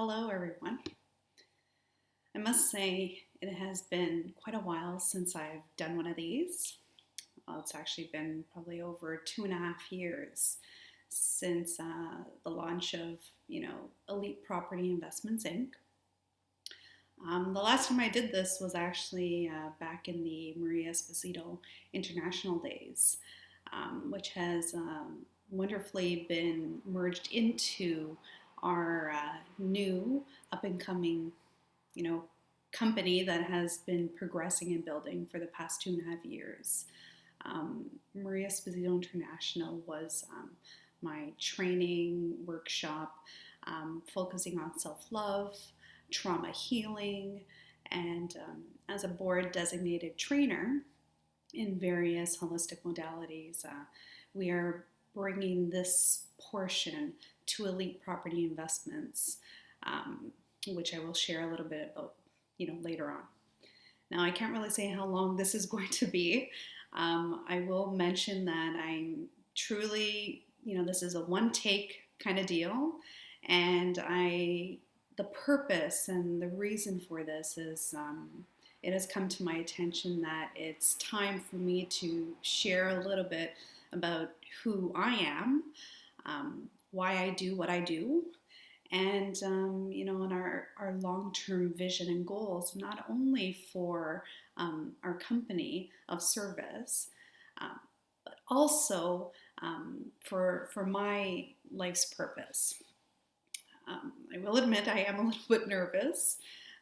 Hello, everyone. I must say it has been quite a while since I've done one of these. Well, it's actually been probably over 2.5 years since the launch of, Elite Property Investments Inc. The last time I did this was actually back in the Maria Esposito International days, which has wonderfully been merged into our new up and coming, you know, company that has been progressing and building for the past 2.5 years. Maria Esposito International was my training workshop focusing on self-love, trauma healing, and as a board designated trainer in various holistic modalities, we are bringing this portion to Elite Property Investments, which I will share a little bit about, later on. Now, I can't really say how long this is going to be. I will mention that I'm truly, this is a one take kind of deal, and the purpose and the reason for this is it has come to my attention that it's time for me to share a little bit about who I am, why I do what I do, and and our long-term vision and goals, not only for our company of service, but also for my life's purpose. I will admit I am a little bit nervous,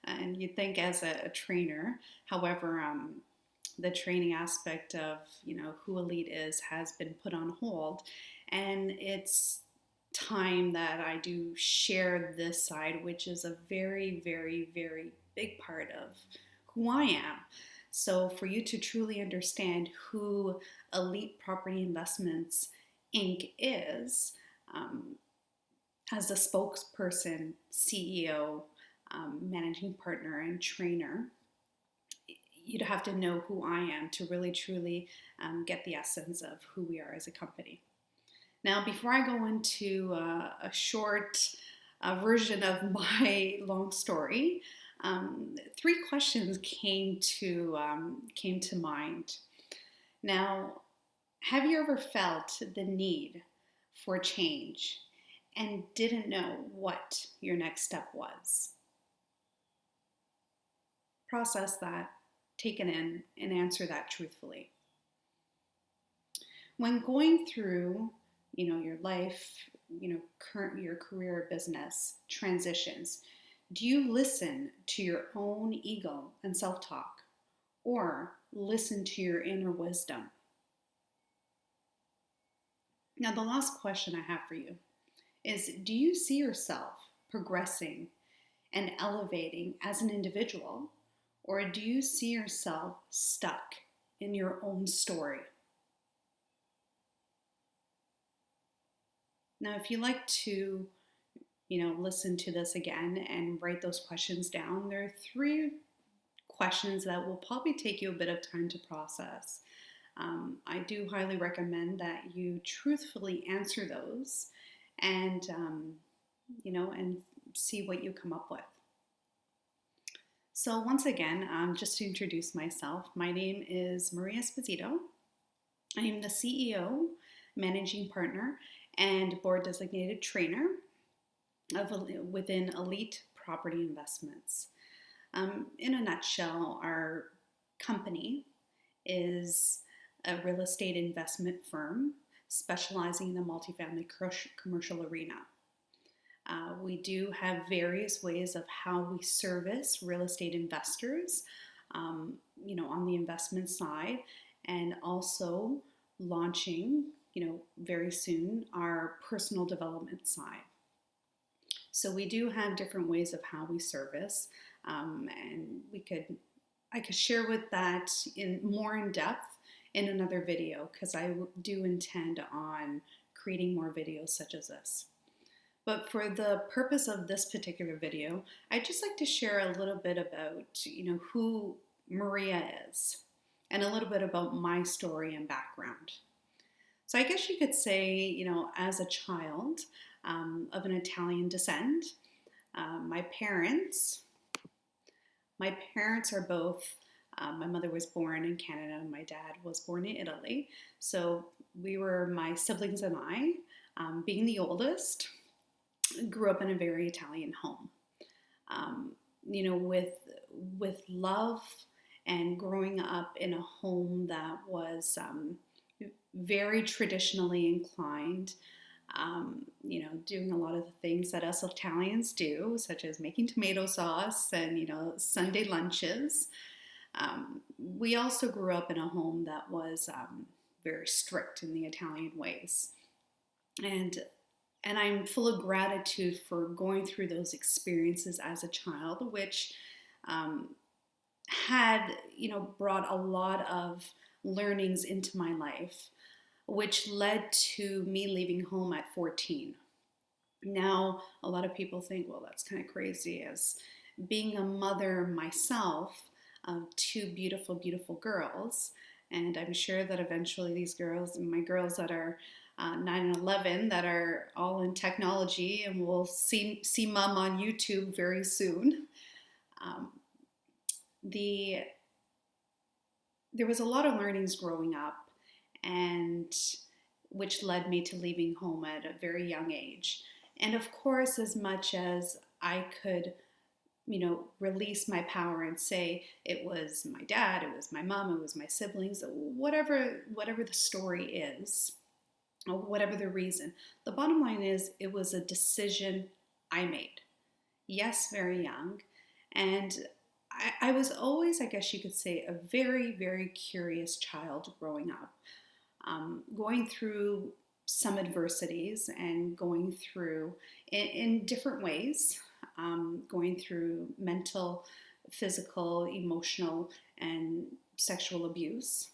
and you'd think as a trainer. However, the training aspect of who Elite is has been put on hold, and it's time that I do share this side, which is a very, very, very big part of who I am. So for you to truly understand who Elite Property Investments Inc. is, as a spokesperson, CEO, managing partner, and trainer, you'd have to know who I am to really truly get the essence of who we are as a company. Now, before I go into a short version of my long story, three questions came to mind. Now, have you ever felt the need for change and didn't know what your next step was? Process that, take it in, and answer that truthfully. When going through, your life, your career, business transitions, do you listen to your own ego and self-talk, or listen to your inner wisdom? Now, the last question I have for you is, do you see yourself progressing and elevating as an individual, or do you see yourself stuck in your own story? Now, if you like to, listen to this again and write those questions down, there are three questions that will probably take you a bit of time to process. I do highly recommend that you truthfully answer those and, and see what you come up with. So once again, just to introduce myself, my name is Maria Esposito. I am the CEO, managing partner, and board designated trainer within Elite Property Investments. In a nutshell, our company is a real estate investment firm specializing in the multifamily commercial arena. We do have various ways of how we service real estate investors, on the investment side, and also launching, very soon, our personal development side. So we do have different ways of how we service, and I could share with that in more in depth in another video, because I do intend on creating more videos such as this. But for the purpose of this particular video, I'd just like to share a little bit about, who Maria is, and a little bit about my story and background. So I guess you could say, as a child of an Italian descent, My parents, my parents are both, my mother was born in Canada and my dad was born in Italy. So we were, my siblings and I, being the oldest, grew up in a very Italian home. Um, with love and growing up in a home that was very traditionally inclined, doing a lot of the things that us Italians do, such as making tomato sauce and, Sunday lunches. We also grew up in a home that was very strict in the Italian ways. And and I'm full of gratitude for going through those experiences as a child, which um, had, brought a lot of learnings into my life, which led to me leaving home at 14. Now, a lot of people think, well, that's kind of crazy. As being a mother myself of two beautiful, beautiful girls, and I'm sure that eventually these girls, my girls that are 9 and 11, that are all in technology, and will see mom on YouTube very soon. Um, the there was a lot of learnings growing up, and which led me to leaving home at a very young age. And of course, as much as I could, release my power and say it was my dad, it was my mom, it was my siblings, whatever the story is, or whatever the reason. The bottom line is it was a decision I made. Yes, very young. And I was always, I guess you could say, a very, very curious child growing up, going through some adversities and going through in different ways, going through mental, physical, emotional, and sexual abuse,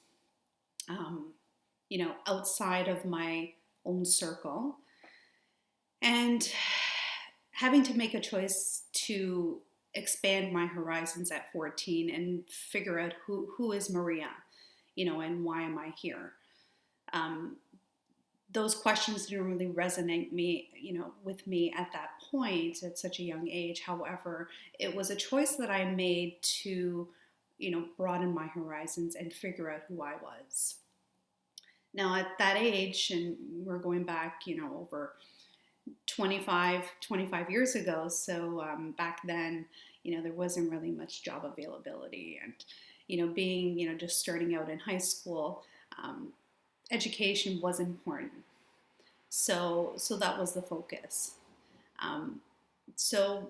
outside of my own circle, and having to make a choice to expand my horizons at 14 and figure out who is Maria, and why am I here. Um, those questions didn't really resonate with me at that point at such a young age. However, it was a choice that I made to, broaden my horizons and figure out who I was. Now at that age, and we're going back, over 25 years ago. So back then, there wasn't really much job availability. And, being, just starting out in high school, education was important. So that was the focus. Um, so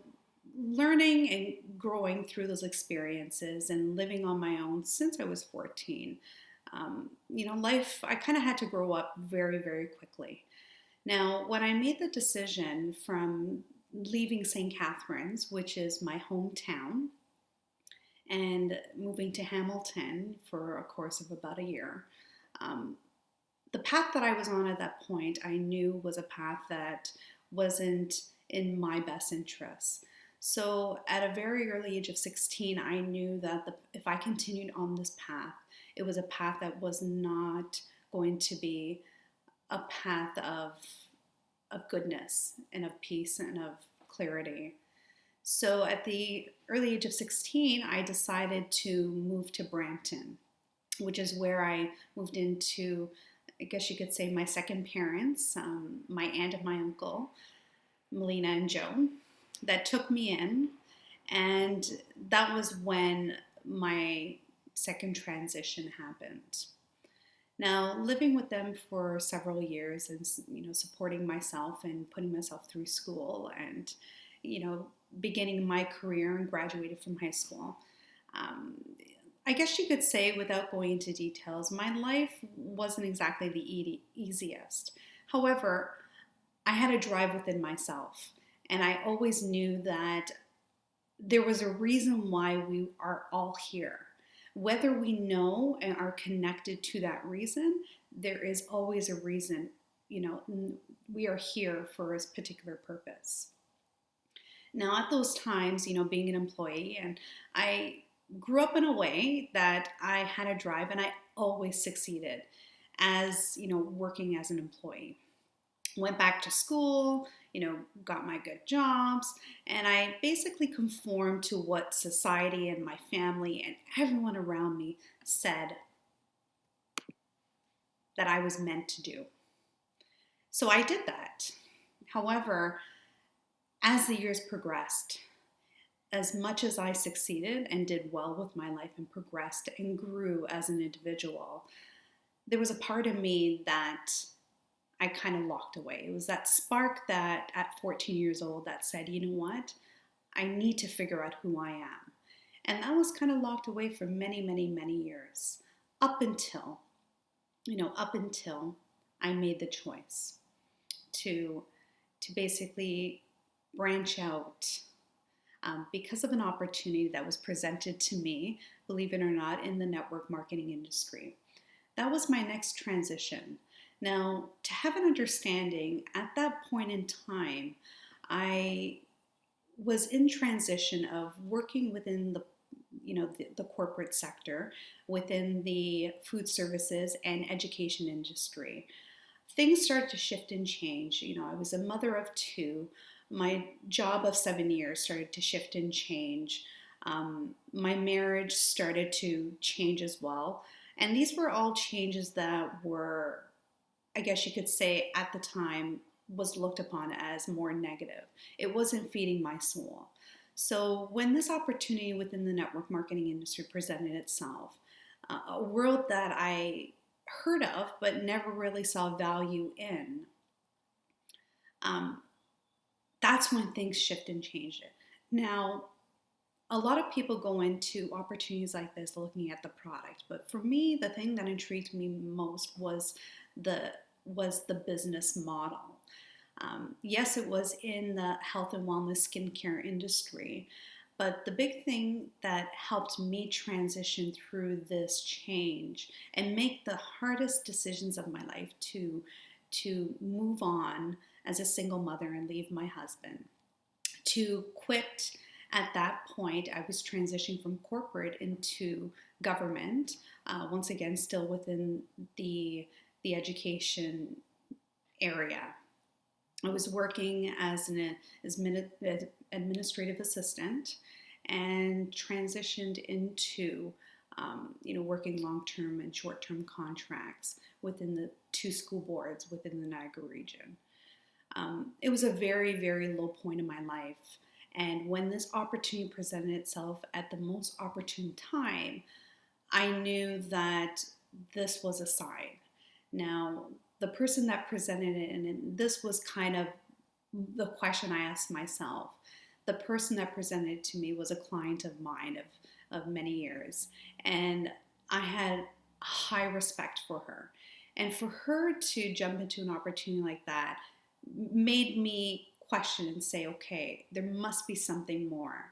learning and growing through those experiences and living on my own since I was 14, life, I kind of had to grow up very, very quickly. Now, when I made the decision from leaving St. Catharines, which is my hometown, and moving to Hamilton for a course of about a year, um, the path that I was on at that point, I knew was a path that wasn't in my best interests. So at a very early age of 16, I knew that if I continued on this path, it was a path that was not going to be a path of goodness and of peace and of clarity. So at the early age of 16, I decided to move to Brampton, which is where I moved into, I guess you could say, my second parents, my aunt and my uncle, Melina and Joe, that took me in. And that was when my second transition happened. Now, living with them for several years and, supporting myself and putting myself through school and, beginning my career and graduated from high school, I guess you could say, without going into details, my life wasn't exactly the easiest. However, I had a drive within myself, and I always knew that there was a reason why we are all here. Whether we know and are connected to that reason, there is always a reason. We are here for a particular purpose. Now, at those times, being an employee, and I grew up in a way that I had a drive and I always succeeded as, working as an employee. Went back to school, got my good jobs, and I basically conformed to what society and my family and everyone around me said that I was meant to do. So I did that. However, as the years progressed, as much as I succeeded and did well with my life and progressed and grew as an individual, there was a part of me that I kind of locked away. It was that spark that at 14 years old that said, you know what? I need to figure out who I am. And that was kind of locked away for many, many, many years up until I made the choice to basically branch out because of an opportunity that was presented to me, believe it or not, in the network marketing industry. That was my next transition. Now, to have an understanding, at that point in time, I was in transition of working within the corporate sector, within the food services and education industry. Things started to shift and change. I was a mother of two. My job of 7 years started to shift and change. My marriage started to change as well. And these were all changes that were, I guess you could say at the time, was looked upon as more negative. It wasn't feeding my soul. So when this opportunity within the network marketing industry presented itself, a world that I heard of but never really saw value in, that's when things shift and change it. Now, a lot of people go into opportunities like this looking at the product, but for me, the thing that intrigued me most was the business model. Yes, it was in the health and wellness skincare industry, but the big thing that helped me transition through this change and make the hardest decisions of my life to move on as a single mother and leave my husband, to quit. At that point, I was transitioning from corporate into government, once again, still within the education area. I was working as an administrative assistant and transitioned into working long-term and short-term contracts within the 2 school boards within the Niagara region. It was a very, very low point in my life. And when this opportunity presented itself at the most opportune time, I knew that this was a sign. Now, the person that presented it, and this was kind of the question I asked myself, the person that presented it to me was a client of mine of many years. And I had high respect for her. And for her to jump into an opportunity like that made me question and say, okay, there must be something more.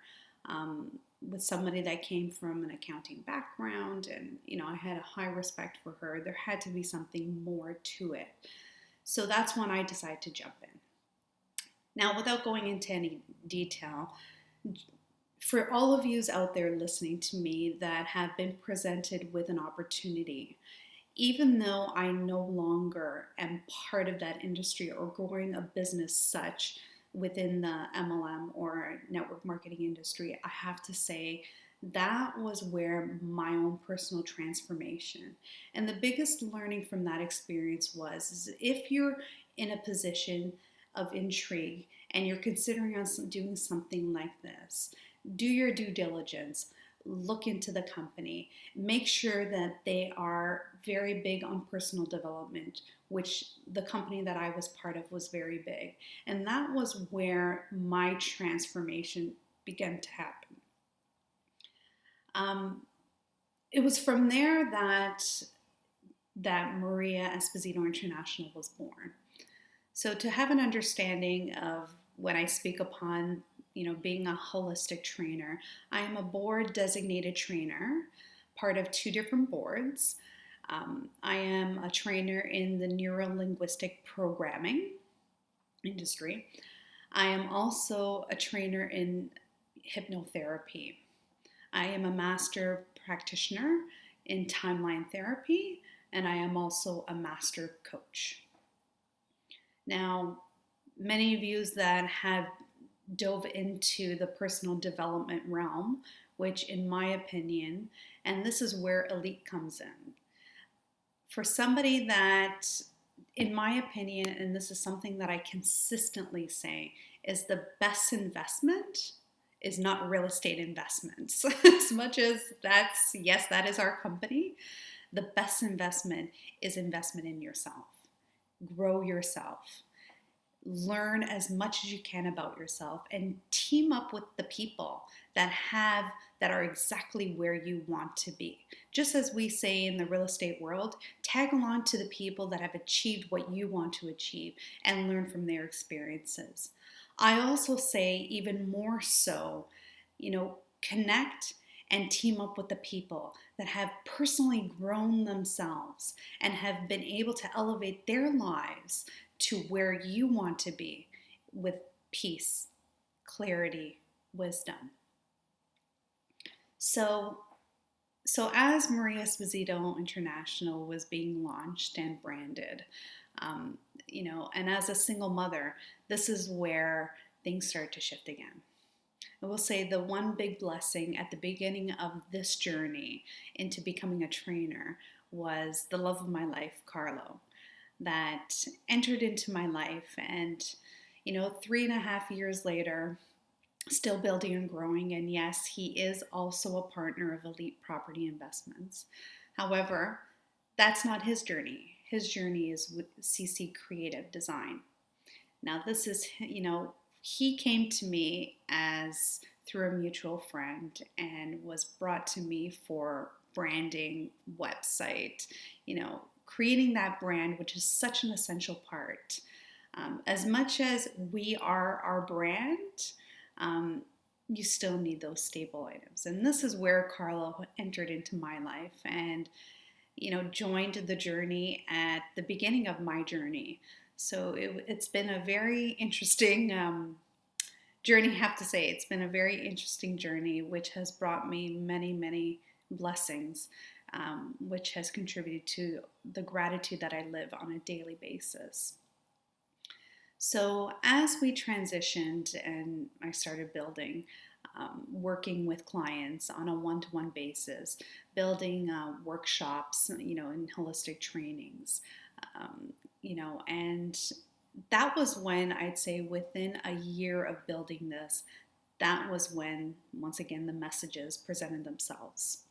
With somebody that came from an accounting background, and I had a high respect for her, there had to be something more to it. So that's when I decided to jump in. Now, without going into any detail, for all of you out there listening to me that have been presented with an opportunity, even though I no longer am part of that industry or growing a business such within the MLM or network marketing industry, I have to say that was where my own personal transformation. And the biggest learning from that experience was if you're in a position of intrigue and you're considering doing something like this, do your due diligence. Look into the company. Make sure that they are very big on personal development, which the company that I was part of was very big. And that was where my transformation began to happen. It was from there that Maria Esposito International was born. So to have an understanding of when I speak upon being a holistic trainer, I am a board designated trainer, part of 2 different boards. I am a trainer in the neuro-linguistic programming industry. I am also a trainer in hypnotherapy. I am a master practitioner in timeline therapy, and I am also a master coach. Now, many of you that have dove into the personal development realm, which in my opinion, and this is where elite comes in. For somebody that, in my opinion, and this is something that I consistently say, is the best investment is not real estate investments. As much as that's, yes, that is our company, the best investment is investment in yourself. Grow yourself. Learn as much as you can about yourself and team up with the people that are exactly where you want to be. Just as we say in the real estate world, tag along to the people that have achieved what you want to achieve and learn from their experiences. I also say even more so, connect and team up with the people that have personally grown themselves and have been able to elevate their lives to where you want to be with peace, clarity, wisdom. So as Maria Esposito International was being launched and branded, and as a single mother, this is where things start to shift again. I will say the one big blessing at the beginning of this journey into becoming a trainer was the love of my life, Carlo, that entered into my life. And, 3.5 years later, still building and growing. And yes, he is also a partner of Elite Property Investments. However, that's not his journey. His journey is with CC Creative Design. Now, this is, he came to me as through a mutual friend and was brought to me for branding, website, creating that brand, which is such an essential part. As much as we are our brand, you still need those stable items. And this is where Carlo entered into my life and, joined the journey at the beginning of my journey. So it's been a very interesting journey, I have to say. It's been a very interesting journey, which has brought me many, many blessings, which has contributed to the gratitude that I live on a daily basis. So as we transitioned and I started building, working with clients on a one-to-one basis, building workshops, and holistic trainings, and that was when I'd say within a year of building this, that was when, once again, the messages presented themselves.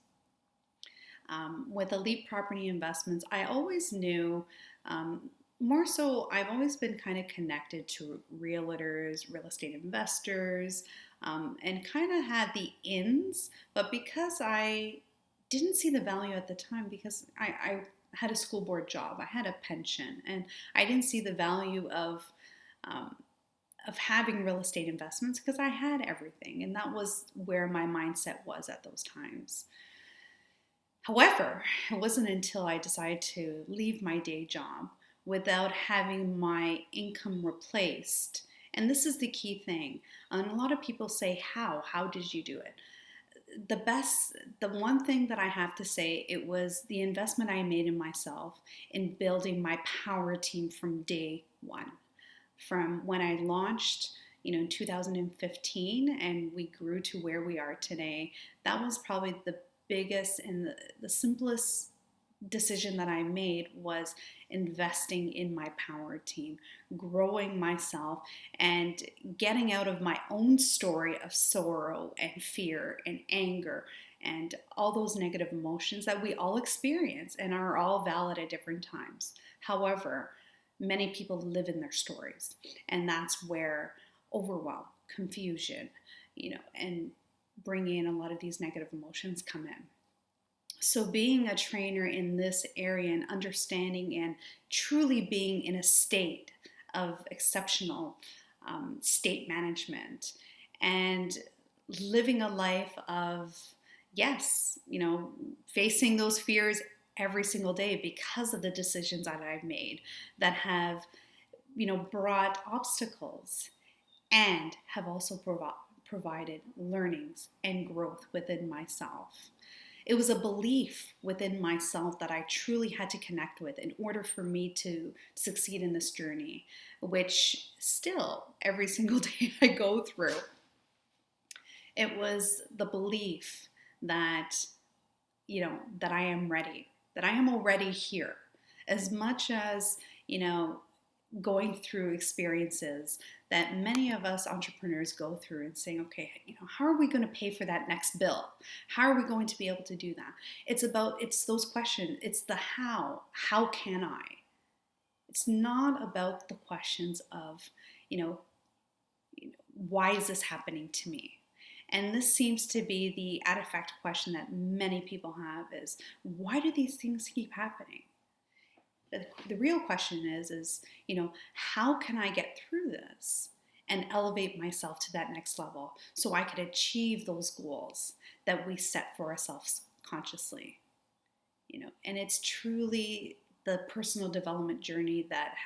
With Elite Property Investments, I always knew, more so, I've always been kind of connected to realtors, real estate investors, and kind of had the ins, but because I didn't see the value at the time, because I had a school board job, I had a pension, and I didn't see the value of having real estate investments because I had everything, and that was where my mindset was at those times. However, it wasn't until I decided to leave my day job without having my income replaced. And this is the key thing. And a lot of people say, how did you do it? The one thing that I have to say, it was the investment I made in myself in building my power team from day one. From when I launched, in 2015, and we grew to where we are today, that was probably the biggest and the simplest decision that I made was investing in my power team, growing myself, and getting out of my own story of sorrow and fear and anger and all those negative emotions that we all experience and are all valid at different times. However, many people live in their stories, and that's where overwhelm, confusion, and bringing in a lot of these negative emotions come in. So being a trainer in this area and understanding and truly being in a state of exceptional state management and living a life of, yes, facing those fears every single day because of the decisions that I've made that have, brought obstacles and have also provided learnings and growth within myself. It was a belief within myself that I truly had to connect with in order for me to succeed in this journey, which still every single day I go through. It was the belief that, that I am ready, that I am already here. As much as, going through experiences that many of us entrepreneurs go through and saying, okay, how are we going to pay for that next bill? How are we going to be able to do that? It's those questions. It's the how can I? It's not about the questions of, you know, why is this happening to me? And this seems to be the add effect question that many people have is, why do these things keep happening? The real question is, how can I get through this and elevate myself to that next level so I could achieve those goals that we set for ourselves consciously? And it's truly the personal development journey that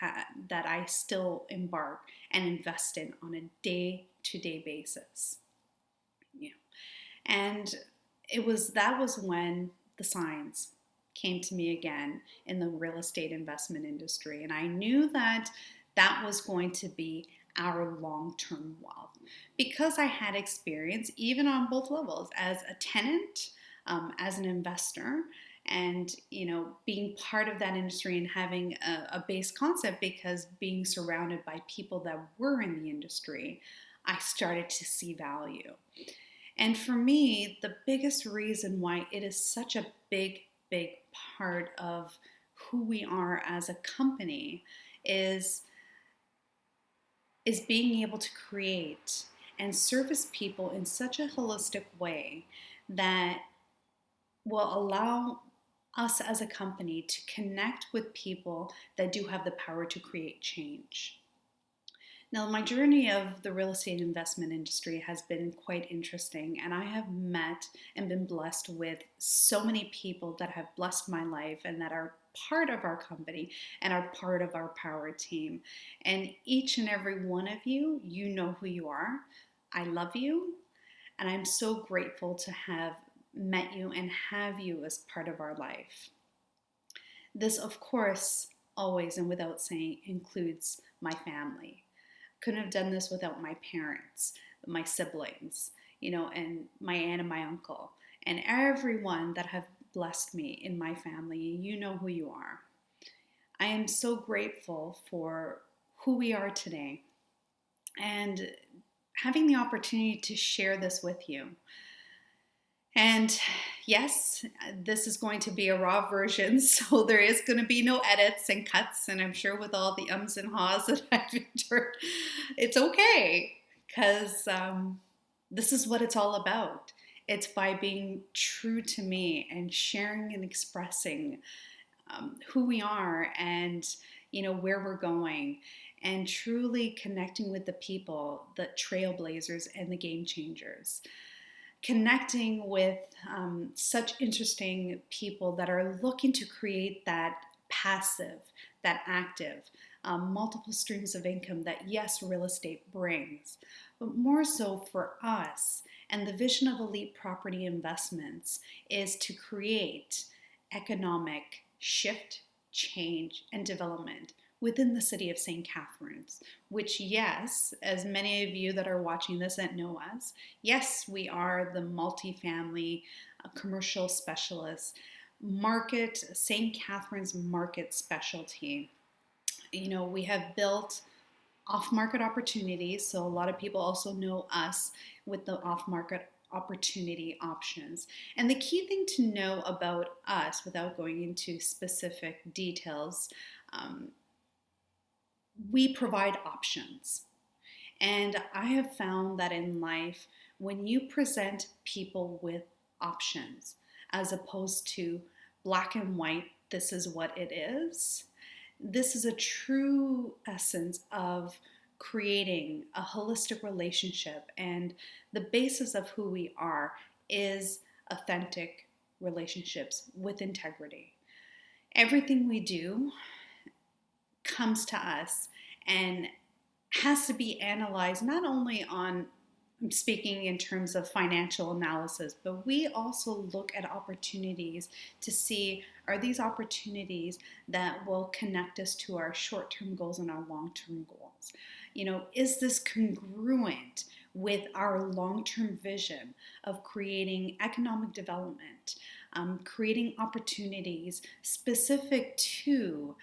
I still embark and invest in on a day-to-day basis. And that was when the signs came to me again in the real estate investment industry. And I knew that was going to be our long-term wealth because I had experience even on both levels as a tenant, as an investor, and being part of that industry and having a base concept, because being surrounded by people that were in the industry, I started to see value. And for me, the biggest reason why it is such a big part of who we are as a company is being able to create and service people in such a holistic way that will allow us as a company to connect with people that do have the power to create change. Now, my journey of the real estate investment industry has been quite interesting, and I have met and been blessed with so many people that have blessed my life and that are part of our company and are part of our power team. And each and every one of you, you know who you are. I love you, and I'm so grateful to have met you and have you as part of our life. This, of course, always and without saying, includes my family. Couldn't have done this without my parents, my siblings, and my aunt and my uncle, and everyone that have blessed me in my family. You know who you are. I am so grateful for who we are today and having the opportunity to share this with you. And yes, this is going to be a raw version, so there is going to be no edits and cuts, and I'm sure with all the ums and haws that I've endured, it's okay, because this is what it's all about. It's by being true to me and sharing and expressing who we are and where we're going, and truly connecting with the people, the trailblazers and the game changers. Connecting with such interesting people that are looking to create that passive, that active, multiple streams of income that, yes, real estate brings, but more so for us. And the vision of Elite Property Investments is to create economic shift, change, and development within the city of St. Catharines, which, yes, as many of you that are watching this that know us, yes, we are the multifamily commercial specialist market, St. Catharines market specialty. We have built off-market opportunities, so a lot of people also know us with the off-market opportunity options. And the key thing to know about us, without going into specific details, we provide options. And I have found that in life, when you present people with options, as opposed to black and white, this is what it is, this is a true essence of creating a holistic relationship. And the basis of who we are is authentic relationships with integrity. Everything we do comes to us and has to be analyzed not only on speaking in terms of financial analysis, but we also look at opportunities to see, are these opportunities that will connect us to our short-term goals and our long-term goals? Is this congruent with our long-term vision of creating economic development, creating opportunities specific to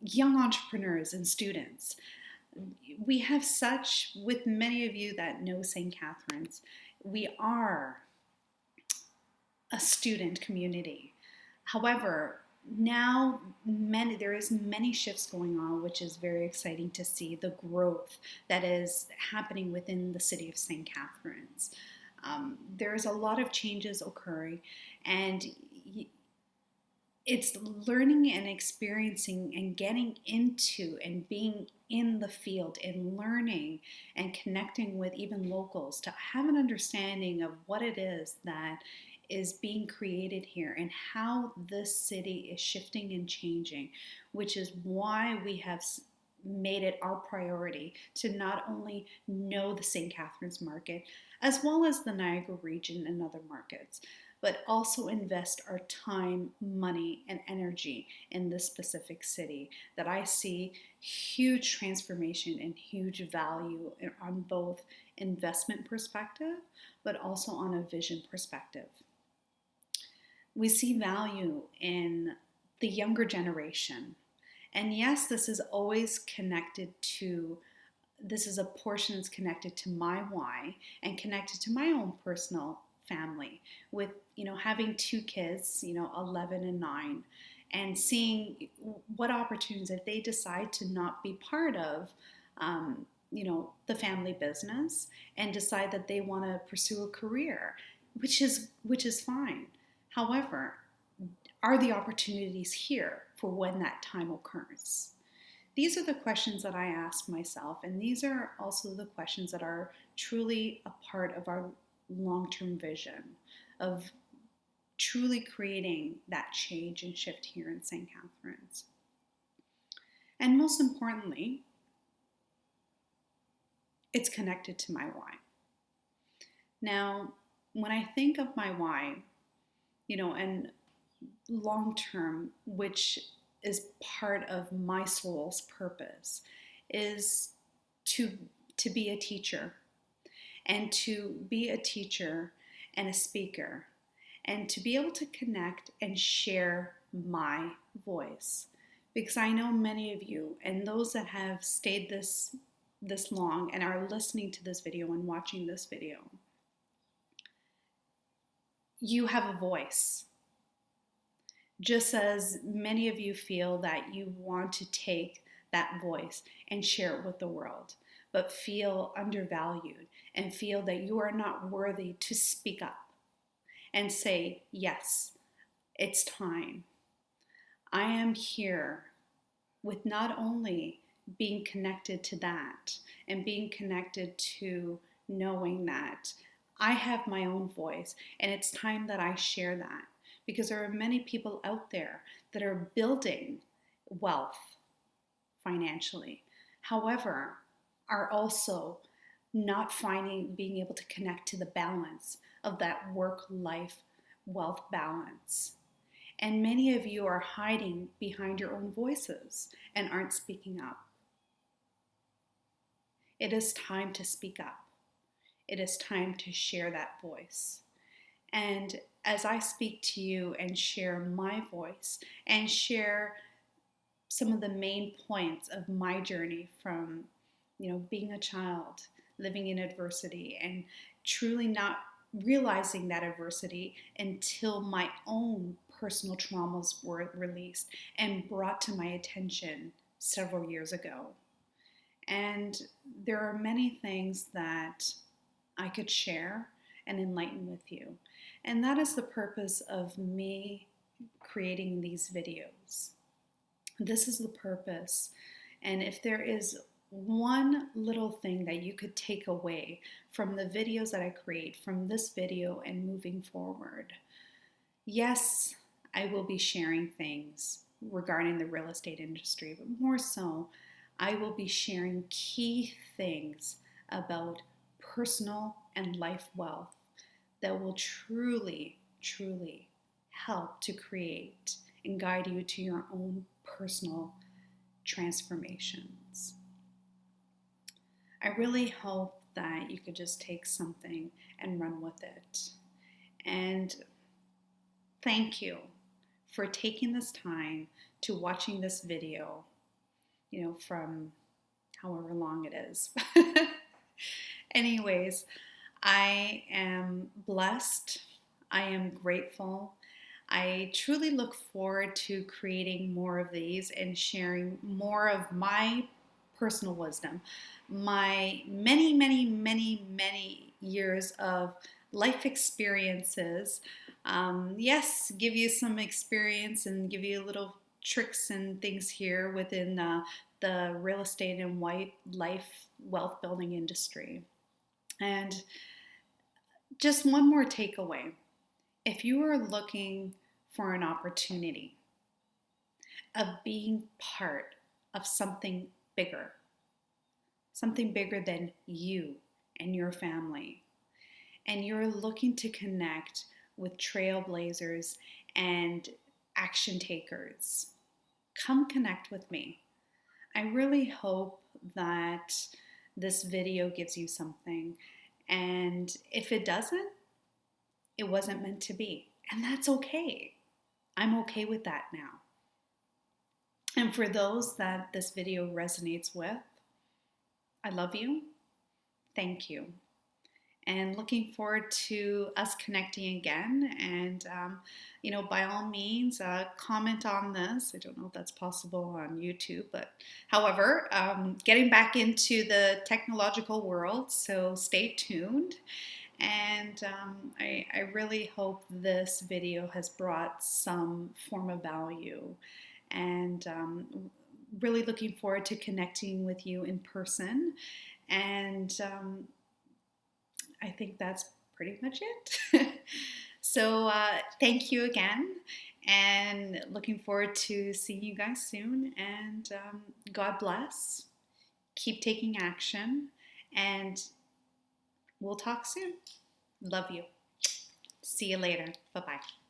young entrepreneurs and students? We have such, with many of you that know St. Catharines, we are a student community. However, now there is many shifts going on, which is very exciting to see the growth that is happening within the city of St. Catharines. There's a lot of changes occurring, and it's learning and experiencing and getting into and being in the field and learning and connecting with even locals to have an understanding of what it is that is being created here and how this city is shifting and changing, which is why we have made it our priority to not only know the St. Catharines market, as well as the Niagara region and other markets, but also invest our time, money, and energy in this specific city that I see huge transformation and huge value on both investment perspective, but also on a vision perspective. We see value in the younger generation. And yes, this is always connected to, this is a portion that's connected to my why and connected to my own personal family with, having two kids, 11 and 9, and seeing what opportunities, if they decide to not be part of, the family business and decide that they want to pursue a career, which is fine. However, are the opportunities here for when that time occurs? These are the questions that I ask myself, and these are also the questions that are truly a part of our long-term vision of truly creating that change and shift here in St. Catharines. And most importantly, it's connected to my why. Now, when I think of my why, and long-term, which is part of my soul's purpose, is to be a teacher, and to be a teacher and a speaker, and to be able to connect and share my voice. Because I know many of you, and those that have stayed this long and are listening to this video and watching this video, you have a voice. Just as many of you feel that you want to take that voice and share it with the world, but feel undervalued and feel that you are not worthy to speak up and say, yes, it's time. I am here with not only being connected to that and being connected to knowing that I have my own voice, and it's time that I share that, because there are many people out there that are building wealth financially. However, are also not being able to connect to the balance of that work-life wealth balance. And many of you are hiding behind your own voices and aren't speaking up. It is time to speak up. It is time to share that voice. And as I speak to you and share my voice and share some of the main points of my journey from, being a child, living in adversity, and truly not realizing that adversity until my own personal traumas were released and brought to my attention several years ago. And there are many things that I could share and enlighten with you. And that is the purpose of me creating these videos. This is the purpose. And if there is one little thing that you could take away from the videos that I create, from this video and moving forward, yes, I will be sharing things regarding the real estate industry, but more so, I will be sharing key things about personal and life wealth that will truly, truly help to create and guide you to your own personal transformations. I really hope that you could just take something and run with it. And thank you for taking this time to watching this video, from however long it is. Anyways, I am blessed. I am grateful. I truly look forward to creating more of these and sharing more of my personal wisdom, my many, many, many, many years of life experiences. Yes, give you some experience and give you little tricks and things here within the real estate and white life wealth building industry. And just one more takeaway. If you are looking for an opportunity of being part of something bigger than you and your family, and you're looking to connect with trailblazers and action takers, come connect with me. I really hope that this video gives you something, and if it doesn't, it wasn't meant to be, and that's okay. I'm okay with that now. And for those that this video resonates with, I love you. Thank you. And looking forward to us connecting again. And, by all means, comment on this. I don't know if that's possible on YouTube, but however, getting back into the technological world, so stay tuned. And I really hope this video has brought some form of value, and really looking forward to connecting with you in person. And I think that's pretty much it. So thank you again, and looking forward to seeing you guys soon. And God bless. Keep taking action, and we'll talk soon. Love you. See you later. Bye-bye.